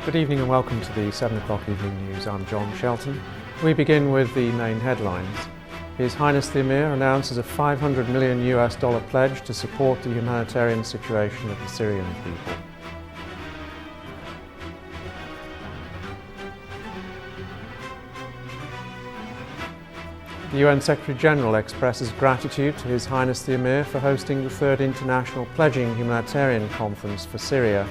Good evening and welcome to the 7 o'clock evening news. I'm John Shelton. We begin with the main headlines. His Highness the Emir announces a $500 million pledge to support the humanitarian situation of the Syrian people. The UN Secretary-General expresses gratitude to His Highness the Emir for hosting the 3rd International Pledging Humanitarian Conference for Syria.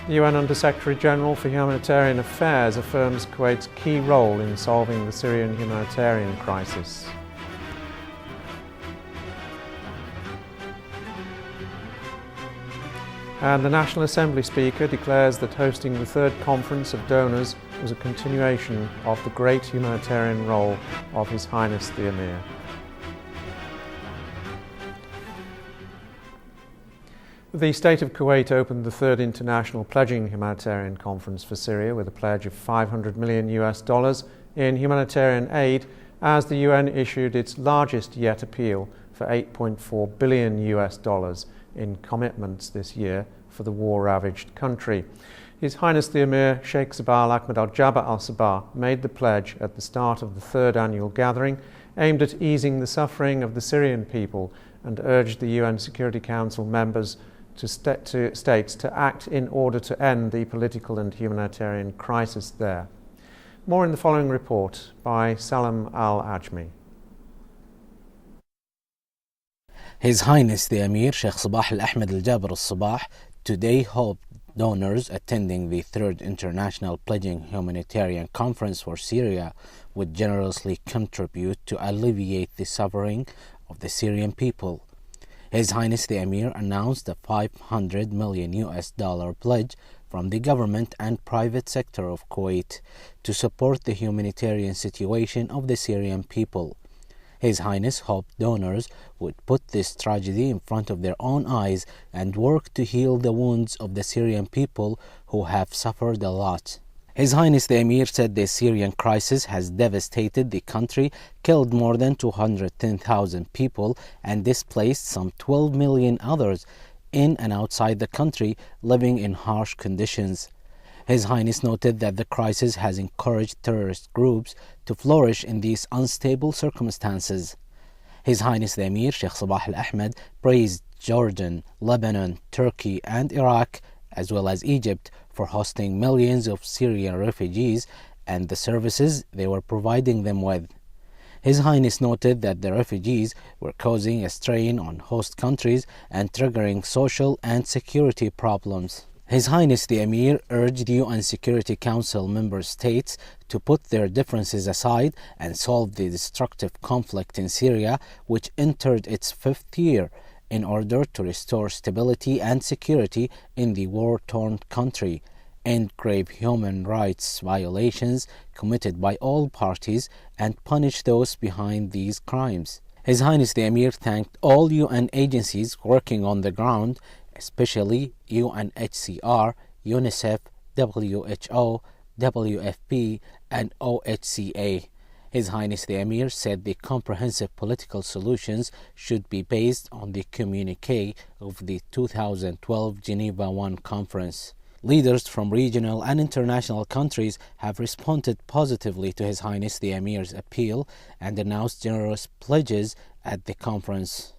The UN Under-Secretary-General for Humanitarian Affairs affirms Kuwait's key role in solving the Syrian humanitarian crisis. And the National Assembly Speaker declares that hosting the 3rd Conference of Donors was a continuation of the great humanitarian role of His Highness the Emir. The State of Kuwait opened the 3rd International Pledging Humanitarian Conference for Syria with a pledge of $500 million in humanitarian aid as the UN issued its largest yet appeal for $8.4 billion in commitments this year for the war-ravaged country. His Highness the Emir Sheikh Sabah Ahmed Al-Jaber Al-Sabah made the pledge at the start of the 3rd annual gathering aimed at easing the suffering of the Syrian people and urged the UN Security Council members to states to act in order to end the political and humanitarian crisis there. More in the following report by Salam Al-Ajmi. His Highness the Emir Sheikh Sabah Ahmed Al-Jaber Al-Sabah today hoped donors attending the 3rd International Pledging Humanitarian Conference for Syria would generously contribute to alleviate the suffering of the Syrian people. His Highness the Emir announced a $500 million pledge from the government and private sector of Kuwait to support the humanitarian situation of the Syrian people. His Highness hoped donors would put this tragedy in front of their own eyes and work to heal the wounds of the Syrian people who have suffered a lot. His Highness the Emir said the Syrian crisis has devastated the country, killed more than 210,000 people, and displaced some 12 million others in and outside the country living in harsh conditions. His Highness noted that the crisis has encouraged terrorist groups to flourish in these unstable circumstances. His Highness the Emir Sheikh Sabah Al-Ahmed praised Jordan, Lebanon, Turkey and Iraq as well as Egypt for hosting millions of Syrian refugees and the services they were providing them with. His Highness noted that the refugees were causing a strain on host countries and triggering social and security problems. His Highness the Emir urged UN Security Council member states to put their differences aside and solve the destructive conflict in Syria, which entered its 5th year, in order to restore stability and security in the war-torn country, end grave human rights violations committed by all parties, and punish those behind these crimes. His Highness the Emir thanked all UN agencies working on the ground, especially UNHCR, UNICEF, WHO, WFP, and OHCA. His Highness the Emir said the comprehensive political solutions should be based on the communiqué of the 2012 Geneva I Conference. Leaders from regional and international countries have responded positively to His Highness the Emir's appeal and announced generous pledges at the conference.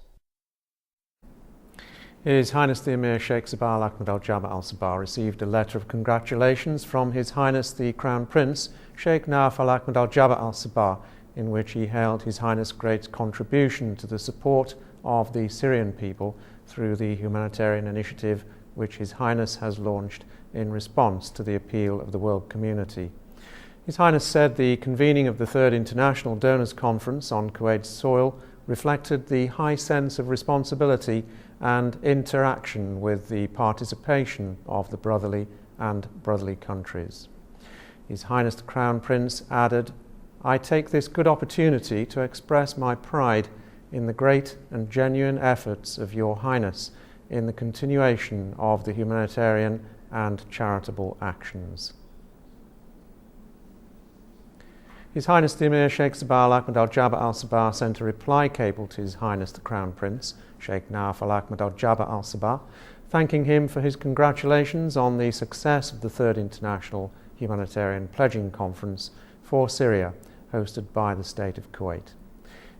His Highness the Emir Sheikh Sabah Ahmed Al-Jaber Al-Sabah received a letter of congratulations from His Highness the Crown Prince Sheikh Naif Al-Ahmed Al-Jaber Al-Sabah, in which he hailed His Highness' great contribution to the support of the Syrian people through the humanitarian initiative which His Highness has launched in response to the appeal of the world community. His Highness said the convening of the 3rd International Donors Conference on Kuwait's soil reflected the high sense of responsibility and interaction with the participation of the brotherly and brotherly countries. His Highness the Crown Prince added, "I take this good opportunity to express my pride in the great and genuine efforts of Your Highness in the continuation of the humanitarian and charitable actions." His Highness the Emir Sheikh Sabah Al Ahmed Al Jaber Al Sabah sent a reply cable to His Highness the Crown Prince, Sheikh Naif Al Ahmed Al Jaber Al Sabah, thanking him for his congratulations on the success of the Third International Humanitarian Pledging Conference for Syria, hosted by the State of Kuwait.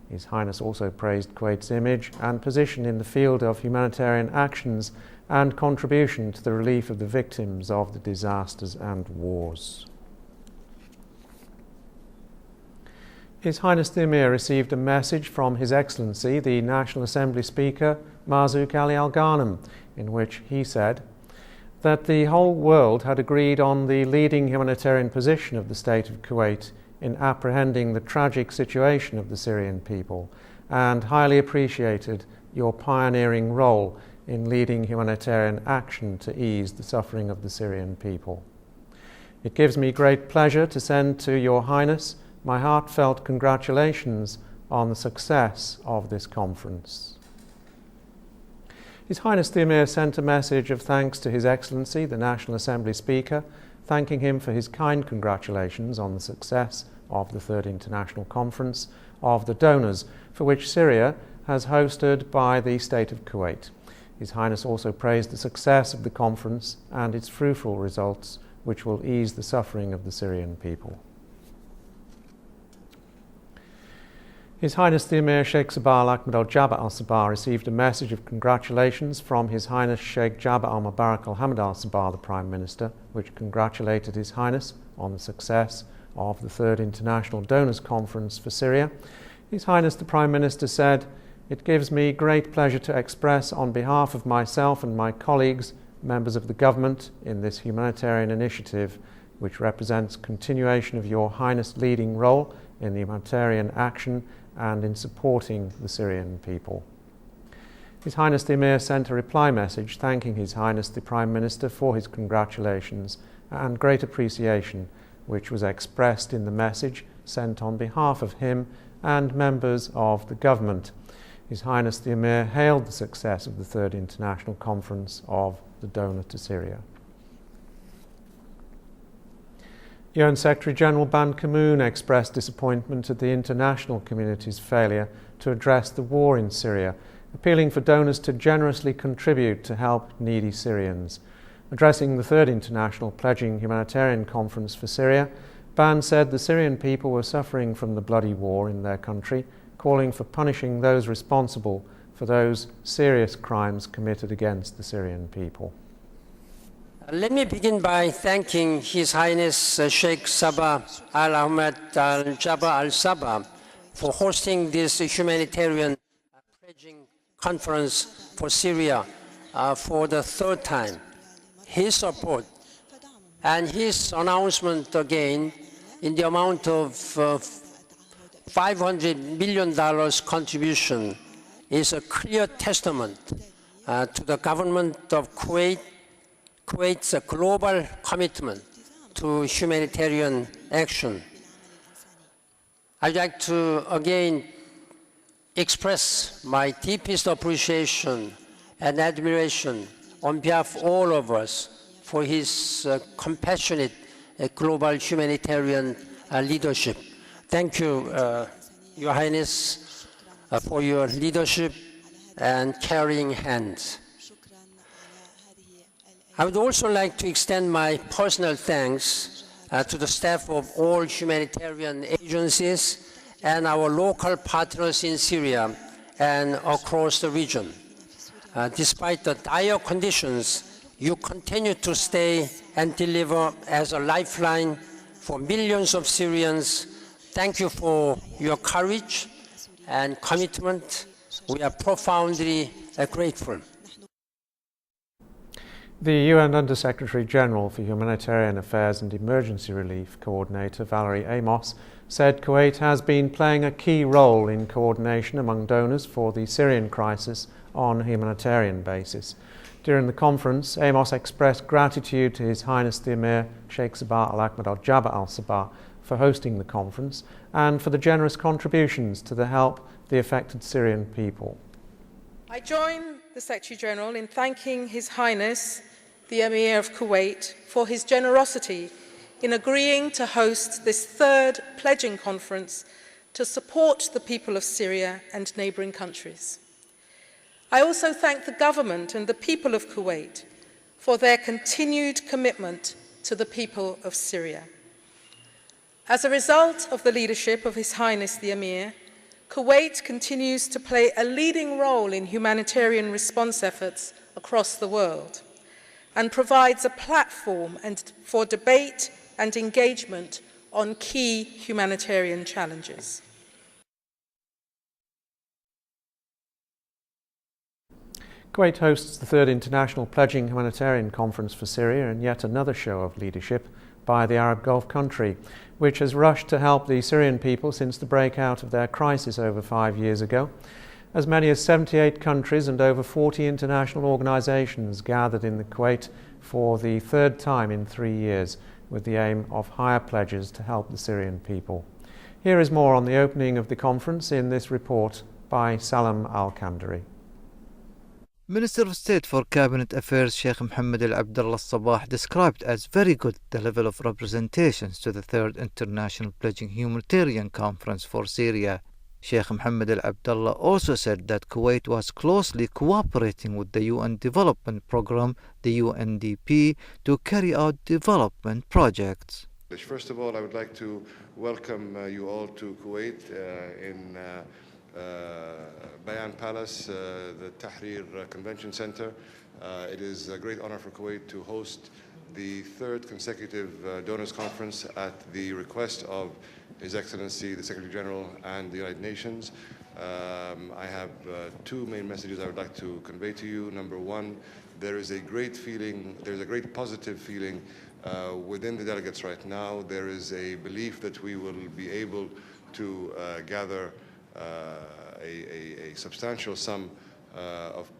His Highness also praised Kuwait's image and position in the field of humanitarian actions and contribution to the relief of the victims of the disasters and wars. His Highness the Emir received a message from His Excellency, the National Assembly Speaker, Marzouk Ali Al Ghanem, in which he said that the whole world had agreed on the leading humanitarian position of the State of Kuwait in apprehending the tragic situation of the Syrian people, and highly appreciated your pioneering role in leading humanitarian action to ease the suffering of the Syrian people. It gives me great pleasure to send to Your Highness my heartfelt congratulations on the success of this conference. His Highness the Emir sent a message of thanks to His Excellency, the National Assembly Speaker, thanking him for his kind congratulations on the success of the Third International Conference of the Donors, for which Syria has hosted by the State of Kuwait. His Highness also praised the success of the conference and its fruitful results, which will ease the suffering of the Syrian people. His Highness the Emir Sheikh Sabah Al Ahmed Al Jaber Al Sabah received a message of congratulations from His Highness Sheikh Jaber Al Mubarak Al Hamad Al Sabah, the Prime Minister, which congratulated His Highness on the success of the Third International Donors Conference for Syria. His Highness the Prime Minister said, "It gives me great pleasure to express on behalf of myself and my colleagues, members of the government, in this humanitarian initiative, which represents continuation of Your Highness' leading role in the humanitarian action and in supporting the Syrian people." His Highness the Emir sent a reply message thanking His Highness the Prime Minister for his congratulations and great appreciation, which was expressed in the message sent on behalf of him and members of the government. His Highness the Emir hailed the success of the Third International Conference of the Donor to Syria. UN Secretary-General Ban Ki-moon expressed disappointment at the international community's failure to address the war in Syria, appealing for donors to generously contribute to help needy Syrians. Addressing the Third International Pledging Humanitarian Conference for Syria, Ban said the Syrian people were suffering from the bloody war in their country, calling for punishing those responsible for those serious crimes committed against the Syrian people. Let me begin by thanking His Highness Sheikh Sabah Al Ahmed Al Jaber Al Sabah for hosting this humanitarian pledging conference for Syria for the third time. His support and his announcement again in the amount of $500 million contribution is a clear testament to the government of Kuwait's global commitment to humanitarian action. I'd like to again express my deepest appreciation and admiration on behalf of all of us for his compassionate global humanitarian leadership. Thank you, Your Highness, for your leadership and caring hands. I would also like to extend my personal thanks to the staff of all humanitarian agencies and our local partners in Syria and across the region. Despite the dire conditions, you continue to stay and deliver as a lifeline for millions of Syrians. Thank you for your courage and commitment. We are profoundly grateful. The UN Under-Secretary General for Humanitarian Affairs and Emergency Relief Coordinator Valerie Amos said Kuwait has been playing a key role in coordination among donors for the Syrian crisis on a humanitarian basis. During the conference, Amos expressed gratitude to His Highness the Emir Sheikh Sabah Al Ahmed Al Jaber Al Sabah for hosting the conference and for the generous contributions to the help the affected Syrian people. I join the Secretary General in thanking His Highness the Emir of Kuwait for his generosity in agreeing to host this third pledging conference to support the people of Syria and neighbouring countries. I also thank the government and the people of Kuwait for their continued commitment to the people of Syria. As a result of the leadership of His Highness the Emir, Kuwait continues to play a leading role in humanitarian response efforts across the world and provides a platform for debate and engagement on key humanitarian challenges. Kuwait hosts the third International Pledging Humanitarian Conference for Syria and yet another show of leadership by the Arab Gulf country, which has rushed to help the Syrian people since the breakout of their crisis over 5 years ago. As many as 78 countries and over 40 international organisations gathered in the Kuwait for the third time in 3 years, with the aim of higher pledges to help the Syrian people. Here is more on the opening of the conference in this report by Salam Al-Kandari. Minister of State for Cabinet Affairs Sheikh Mohammed Al-Abdullah Sabah described as very good the level of representations to the third International Pledging Humanitarian Conference for Syria. Sheikh Mohammed Al-Abdullah also said that Kuwait was closely cooperating with the UN Development Programme, the UNDP, to carry out development projects. First of all, I would like to welcome you all to Kuwait in Bayan Palace, the Tahrir Convention Center. It is a great honor for Kuwait to host the third consecutive Donors Conference at the request of His Excellency the Secretary General and the United Nations. I have two main messages I would like to convey to you. Number one, there is a great positive feeling within the delegates right now. There is a belief that we will be able to gather a substantial sum of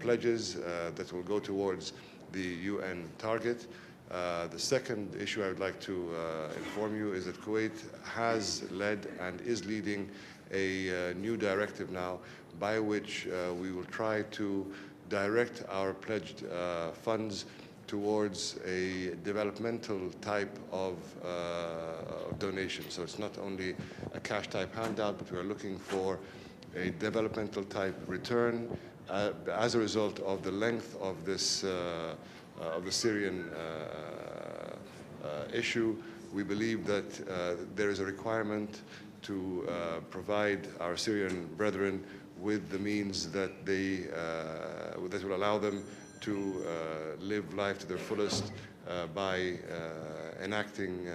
pledges that will go towards the UN target. The second issue I would like to inform you is that Kuwait has led and is leading a new directive now by which we will try to direct our pledged funds towards a developmental type of donation. So it's not only a cash type handout, but we are looking for a developmental type return as a result of the length of this of the Syrian issue. We believe that there is a requirement to provide our Syrian brethren with the means that that will allow them to live life to their fullest by enacting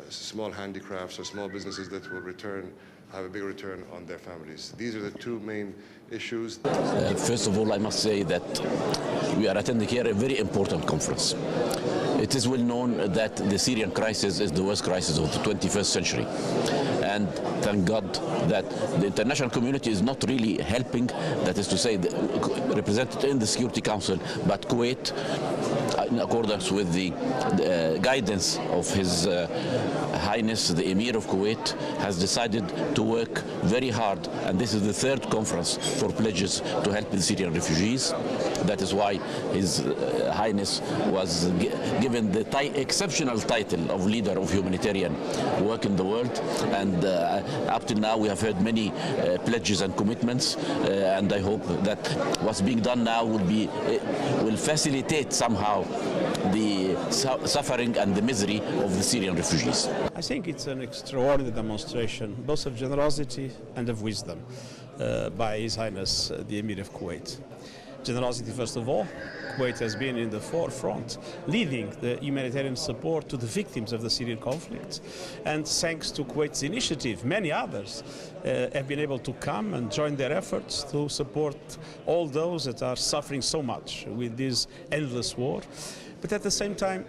small handicrafts or small businesses that will have a big return on their families. These are the two main issues. First of all, I must say that we are attending here a very important conference. It is well known that the Syrian crisis is the worst crisis of the 21st century. And thank God that the international community is not really helping, that is to say, represented in the Security Council, but Kuwait, in accordance with the guidance of His Highness the Emir of Kuwait, has decided to work very hard, and this is the third conference for pledges to help the Syrian refugees. That is why His Highness was given the exceptional title of Leader of Humanitarian Work in the World, and up till now we have heard many pledges and commitments, and I hope that what's being done now will facilitate somehow the suffering and the misery of the Syrian refugees. I think it's an extraordinary demonstration, both of generosity and of wisdom, by His Highness the Emir of Kuwait. Generosity, first of all. Kuwait has been in the forefront, leading the humanitarian support to the victims of the Syrian conflict. And thanks to Kuwait's initiative, many others have been able to come and join their efforts to support all those that are suffering so much with this endless war. But at the same time,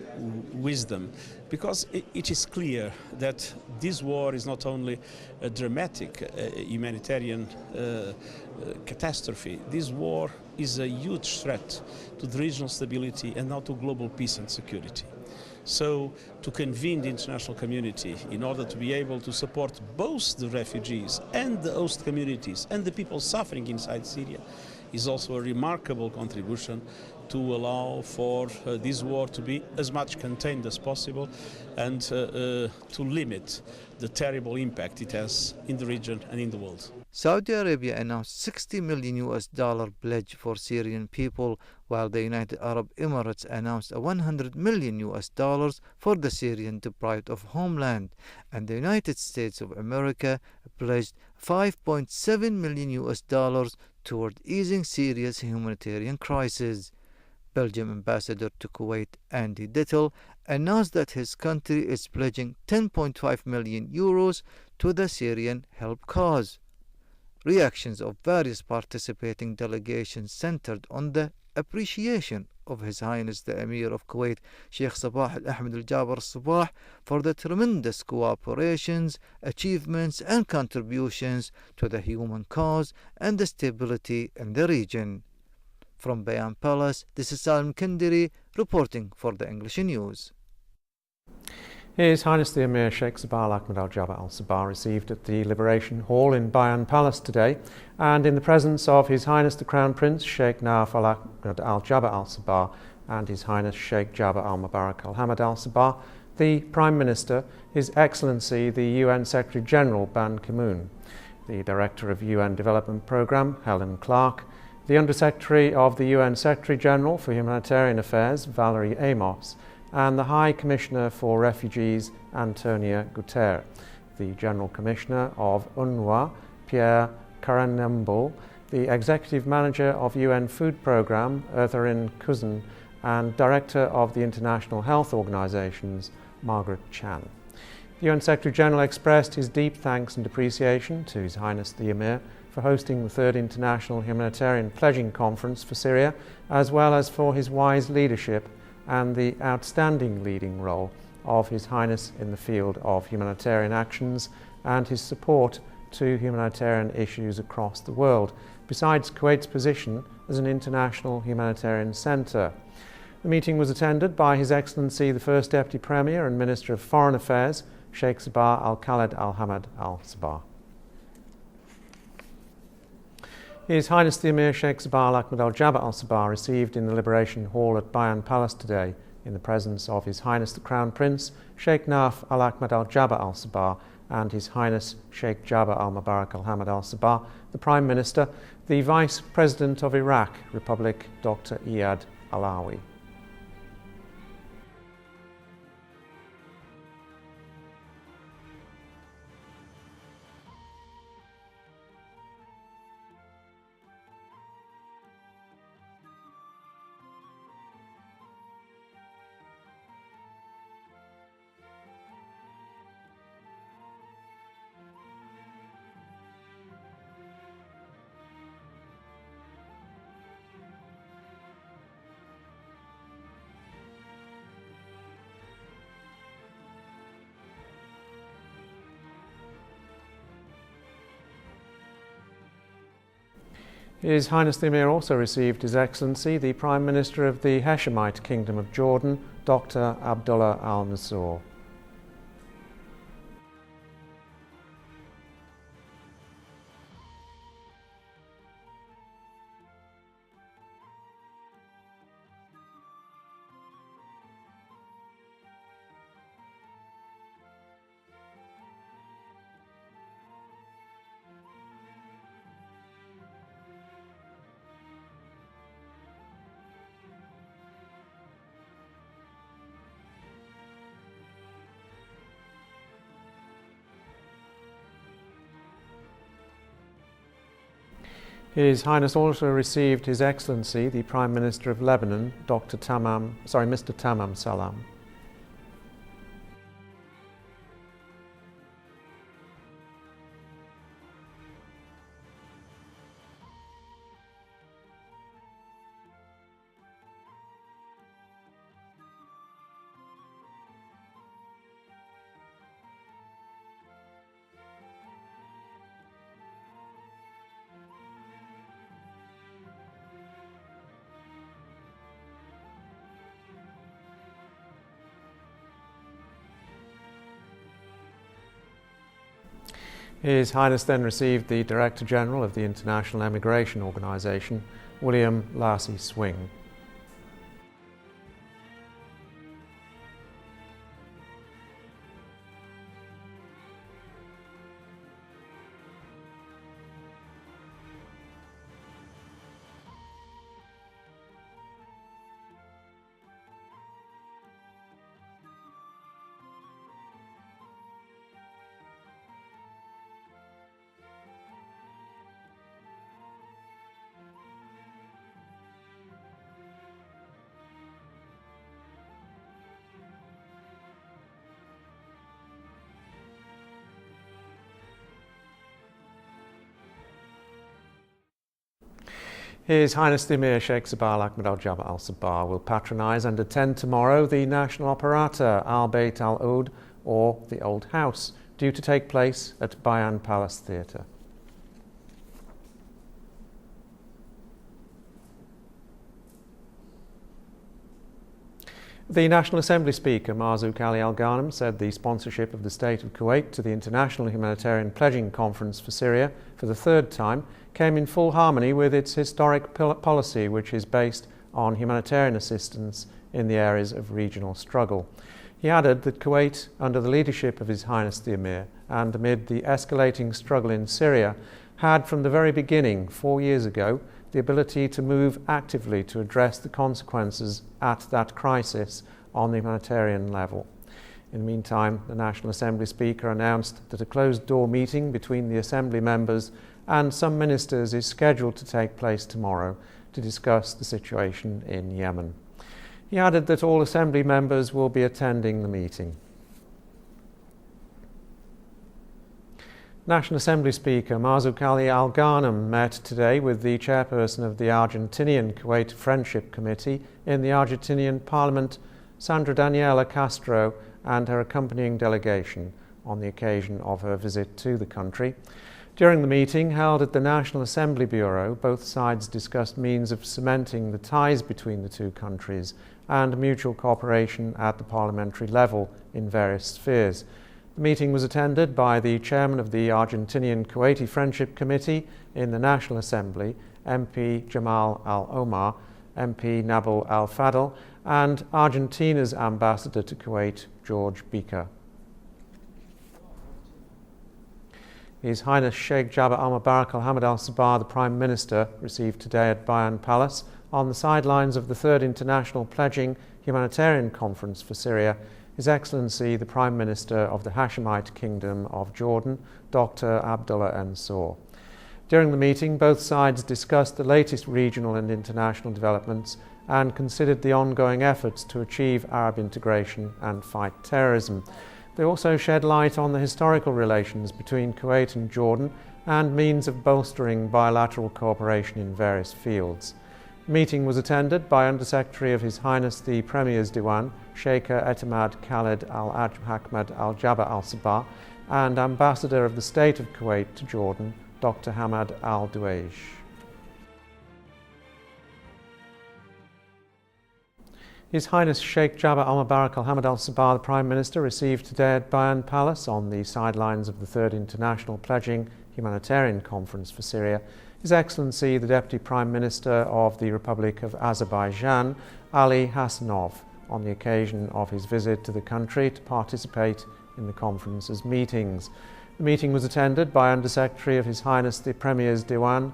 wisdom, because it is clear that this war is not only a dramatic humanitarian catastrophe. This war is a huge threat to the regional stability and now to global peace and security. So to convene the international community in order to be able to support both the refugees and the host communities and the people suffering inside Syria is also a remarkable contribution to allow for this war to be as much contained as possible and to limit the terrible impact it has in the region and in the world. Saudi Arabia announced $60 million pledge for Syrian people, while the United Arab Emirates announced a $100 million for the Syrian deprived of homeland, and the United States of America pledged $5.7 million toward easing Syria's humanitarian crisis. Belgium Ambassador to Kuwait Andy Dittel announced that his country is pledging €10.5 million to the Syrian help cause. Reactions of various participating delegations centered on the appreciation of His Highness the Emir of Kuwait, Sheikh Sabah Al-Ahmed Al-Jaber Al-Sabah, for the tremendous cooperations, achievements and contributions to the human cause and the stability in the region. From Bayan Palace, this is Salim Kendiri reporting for the English News. His Highness the Emir Sheikh Sabah Al-Ahmed Al-Jaber Al-Sabah received at the Liberation Hall in Bayan Palace today, and in the presence of His Highness the Crown Prince Sheikh Naif Al-Ahmed Al-Jaber Al-Sabah and His Highness Sheikh Jaber Al-Mubarak Al-Hamad Al-Sabah, the Prime Minister, His Excellency the UN Secretary-General Ban Ki-moon, the Director of UN Development Programme Helen Clark, the Under-Secretary of the UN Secretary-General for Humanitarian Affairs Valerie Amos, and the High Commissioner for Refugees Antonio Guterres, the General Commissioner of UNRWA Pierre Karanembul, the Executive Manager of UN Food Programme Ertharin Kuzin, and Director of the International Health Organizations Margaret Chan. The UN Secretary-General expressed his deep thanks and appreciation to His Highness the Emir for hosting the Third International Humanitarian Pledging Conference for Syria, as well as for his wise leadership and the outstanding leading role of His Highness in the field of humanitarian actions and his support to humanitarian issues across the world, besides Kuwait's position as an international humanitarian centre. The meeting was attended by His Excellency the First Deputy Premier and Minister of Foreign Affairs, Sheikh Sabah Al-Khaled Al-Hamad Al-Sabah. His Highness the Emir Sheikh Sabah Al-Ahmed Al-Jaber Al-Sabah received in the Liberation Hall at Bayan Palace today, in the presence of His Highness the Crown Prince Sheikh Naif Al-Ahmed Al-Jaber Al-Sabah and His Highness Sheikh Jaber Al-Mubarak Al-Hamad Al-Sabah, the Prime Minister, the Vice President of Iraq Republic Dr. Iyad Alawi. His Highness the Emir also received His Excellency the Prime Minister of the Hashemite Kingdom of Jordan, Dr. Abdullah Al-Mansour. His Highness also received His Excellency the Prime Minister of Lebanon, Mr. Tamam Salam. His Highness then received the Director General of the International Emigration Organization, William Lassie Swing. His Highness the Emir Sheikh Sabah Ahmed Al Jaber Al Sabah will patronise and attend tomorrow the National Operata Al Bayt Al Oud, or the Old House, due to take place at Bayan Palace Theatre. The National Assembly Speaker, Marzouk Ali Al Ghanem, said the sponsorship of the State of Kuwait to the International Humanitarian Pledging Conference for Syria for the third time came in full harmony with its historic policy, which is based on humanitarian assistance in the areas of regional struggle. He added that Kuwait, under the leadership of His Highness the Emir and amid the escalating struggle in Syria, had from the very beginning, 4 years ago, the ability to move actively to address the consequences at that crisis on the humanitarian level. In the meantime, the National Assembly Speaker announced that a closed-door meeting between the Assembly members and some ministers is scheduled to take place tomorrow to discuss the situation in Yemen. He added that all Assembly members will be attending the meeting. National Assembly Speaker Marzouk Ali Al Ghanem met today with the chairperson of the Argentinian-Kuwait Friendship Committee in the Argentinian Parliament, Sandra Daniela Castro, and her accompanying delegation on the occasion of her visit to the country. During the meeting held at the National Assembly Bureau, both sides discussed means of cementing the ties between the two countries and mutual cooperation at the parliamentary level in various spheres. The meeting was attended by the chairman of the Argentinian-Kuwaiti Friendship Committee in the National Assembly, MP Jamal Al-Omar, MP Nabil Al-Fadl, and Argentina's ambassador to Kuwait, George Bika. His Highness Sheikh Jaber Al-Mubarak Al-Hamad Al-Sabah, the Prime Minister, received today at Bayan Palace, on the sidelines of the Third International Pledging Humanitarian Conference for Syria, His Excellency the Prime Minister of the Hashemite Kingdom of Jordan, Dr. Abdullah Ensor. During the meeting, both sides discussed the latest regional and international developments and considered the ongoing efforts to achieve Arab integration and fight terrorism. They also shed light on the historical relations between Kuwait and Jordan and means of bolstering bilateral cooperation in various fields. The meeting was attended by Under-Secretary of His Highness the Premier's Diwan, Sheikh Etemad Khaled Al-Ahmed Al Jaber Al Sabah, and Ambassador of the State of Kuwait to Jordan, Dr. Hamad Al Duwaish. His Highness Sheikh Jaber Al-Mubarak Al-Hamad Al-Sabah, the Prime Minister, received today at Bayan Palace on the sidelines of the Third International Pledging Humanitarian Conference for Syria, His Excellency the Deputy Prime Minister of the Republic of Azerbaijan, Ali Hassanov, on the occasion of his visit to the country to participate in the conference's meetings. The meeting was attended by Under-Secretary of His Highness the Premier's Diwan,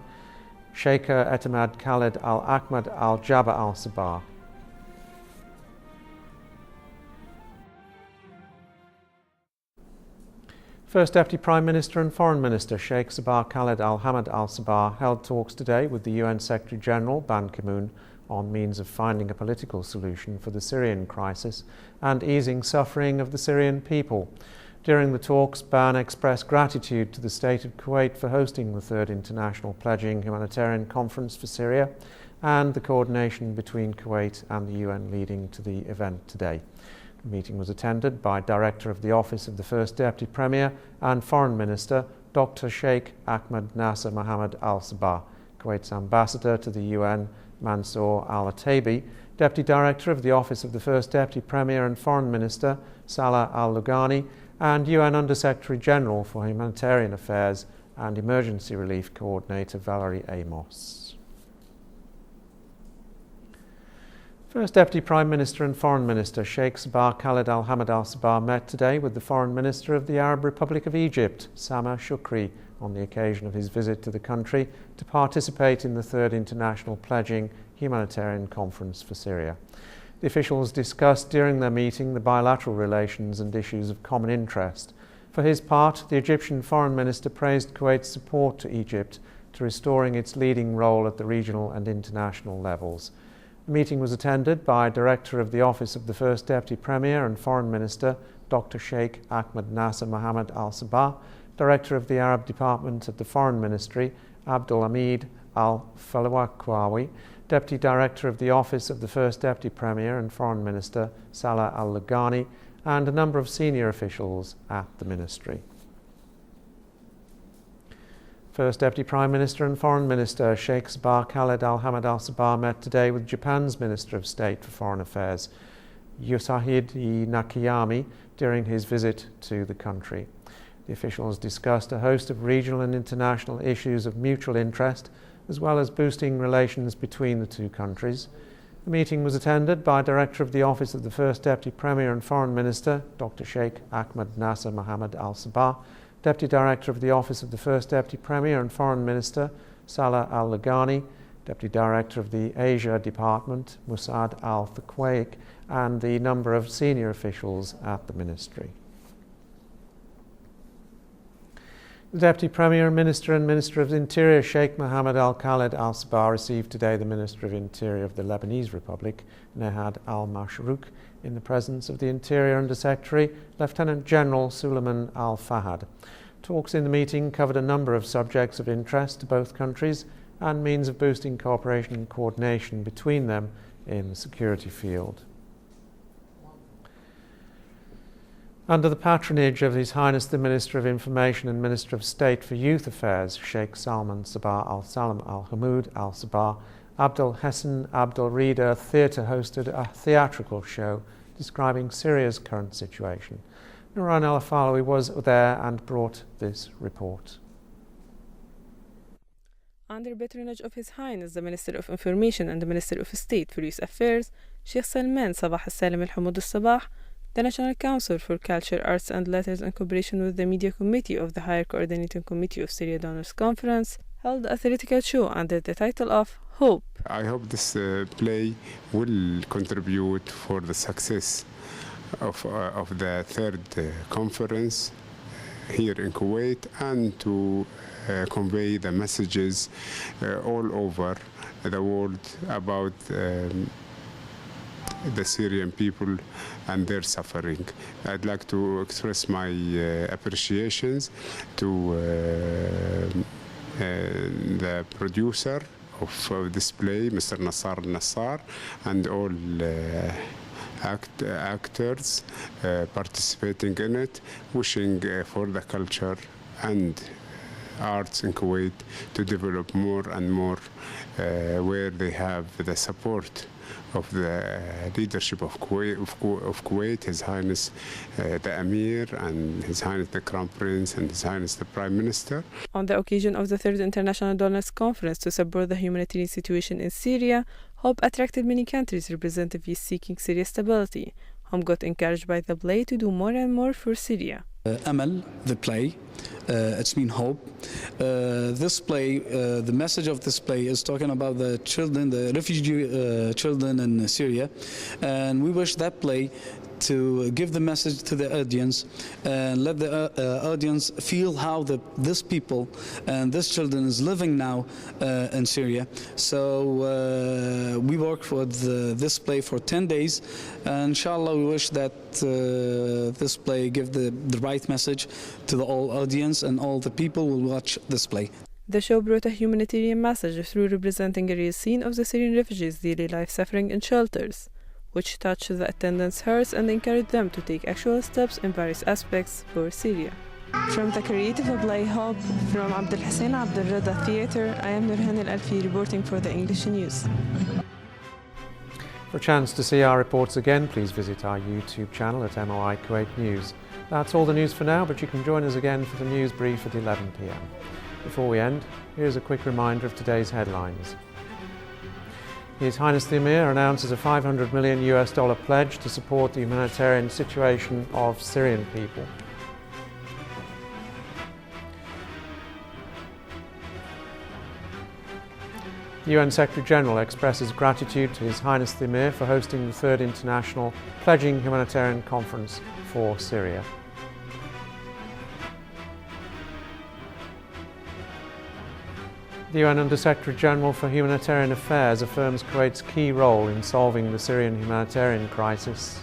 Sheikh Etemad Khaled Al-Ahmed Al Jaber Al Sabah. First Deputy Prime Minister and Foreign Minister Sheikh Sabah Khaled Al-Hamad Al Sabah held talks today with the UN Secretary-General Ban Ki-moon on means of finding a political solution for the Syrian crisis and easing suffering of the Syrian people. During the talks, Ban expressed gratitude to the State of Kuwait for hosting the Third International Pledging Humanitarian Conference for Syria and the coordination between Kuwait and the UN leading to the event today. The meeting was attended by Director of the Office of the First Deputy Premier and Foreign Minister, Dr. Sheikh Ahmed Nasser Mohammed Al Sabah, Kuwait's Ambassador to the UN, Mansour Al-Ataibi, Deputy Director of the Office of the First Deputy Premier and Foreign Minister, Salah Al-Lugani, and UN Under-Secretary General for Humanitarian Affairs and Emergency Relief Coordinator Valerie Amos. First Deputy Prime Minister and Foreign Minister Sheikh Sabah Khaled Al-Hamad Al Sabah met today with the Foreign Minister of the Arab Republic of Egypt, Sameh Shoukry, on the occasion of his visit to the country to participate in the Third International Pledging Humanitarian Conference for Syria. The officials discussed during their meeting the bilateral relations and issues of common interest. For his part, the Egyptian Foreign Minister praised Kuwait's support to Egypt to restoring its leading role at the regional and international levels. The meeting was attended by Director of the Office of the First Deputy Premier and Foreign Minister, Dr. Sheikh Ahmed Nasser Mohammed Al Sabah, Director of the Arab Department at the Foreign Ministry, Abdul Hamid Al-Falwaqawi, Deputy Director of the Office of the First Deputy Premier and Foreign Minister Salah Al-Lagani, and a number of senior officials at the ministry. First Deputy Prime Minister and Foreign Minister Sheikh Sabah Khaled Al-Hamad Al-Sabah met today with Japan's Minister of State for Foreign Affairs, Yoshihide Nakayama, during his visit to the country. The officials discussed a host of regional and international issues of mutual interest, as well as boosting relations between the two countries. The meeting was attended by Director of the Office of the First Deputy Premier and Foreign Minister, Dr. Sheikh Ahmed Nasser Mohammed Al-Sabah, Deputy Director of the Office of the First Deputy Premier and Foreign Minister, Salah Al-Lagani, Deputy Director of the Asia Department, Musad Al-Thaqaiq, and the number of senior officials at the ministry. The Deputy Premier, Minister and Minister of the Interior, Sheikh Mohammed Al-Khaled Al-Sabah, received today the Minister of Interior of the Lebanese Republic, Nehad Al-Mashrouk, in the presence of the Interior Under-Secretary, Lieutenant General Suleiman Al-Fahad. Talks in the meeting covered a number of subjects of interest to both countries and means of boosting cooperation and coordination between them in the security field. Under the patronage of His Highness the Minister of Information and Minister of State for Youth Affairs, Sheikh Salman Sabah Al-Salam Al-Hamoud Al-Sabah, Abdul Hassan Abdul Rida Theatre hosted a theatrical show describing Syria's current situation. Nouran El-Afalawi was there and brought this report. Under patronage of His Highness the Minister of Information and the Minister of State for Youth Affairs, Sheikh Salman Sabah Al-Salam Al-Hamoud Al-Sabah, the National Council for Culture, Arts and Letters, in cooperation with the Media Committee of the Higher Coordinating Committee of Syria Donors Conference, held a theatrical show under the title of Hope. I hope this play will contribute for the success of the third conference here in Kuwait, and to convey the messages all over the world about the Syrian people and their suffering. I'd like to express my appreciations to the producer of this play, Mr. Nassar al-Nassar, and all actors participating in it, wishing for the culture and arts in Kuwait to develop more and more, where they have the support of the leadership of Kuwait, His Highness the Emir, and His Highness the Crown Prince, and His Highness the Prime Minister. On the occasion of the Third International Donors Conference to support the humanitarian situation in Syria, Hope attracted many countries representatives seeking Syria's stability. Hope got encouraged by the play to do more and more for Syria. Amal, the play, it's mean hope. This play, the message of this play is talking about the children, the refugee children in Syria, and we wish that play to give the message to the audience and let the audience feel how this people and this children is living now in Syria. So we worked with this play for 10 days, and inshallah we wish that this play give the right message to the whole audience, and all the people will watch this play. The show brought a humanitarian message through representing a real scene of the Syrian refugees' daily life suffering in shelters, which touched the attendants' hearts and encouraged them to take actual steps in various aspects for Syria. From the creative play Hope from Abdul Hussein Abdul Rida Theatre, I am Nurhan Al-Alfi reporting for the English News. For a chance to see our reports again, please visit our YouTube channel at MOI Kuwait News. That's all the news for now, but you can join us again for the news brief at 11 p.m. Before we end, here's a quick reminder of today's headlines. His Highness the Emir announces a $500 million pledge to support the humanitarian situation of Syrian people. The UN Secretary-General expresses gratitude to His Highness the Emir for hosting the Third International Pledging Humanitarian Conference for Syria. The UN Under-Secretary-General for Humanitarian Affairs affirms Kuwait's key role in solving the Syrian humanitarian crisis.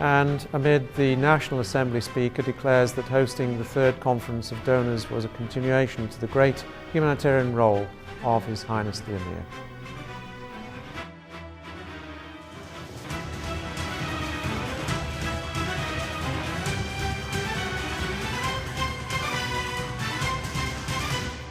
And amid the National Assembly Speaker declares that hosting the third conference of donors was a continuation to the great humanitarian role of His Highness the Emir.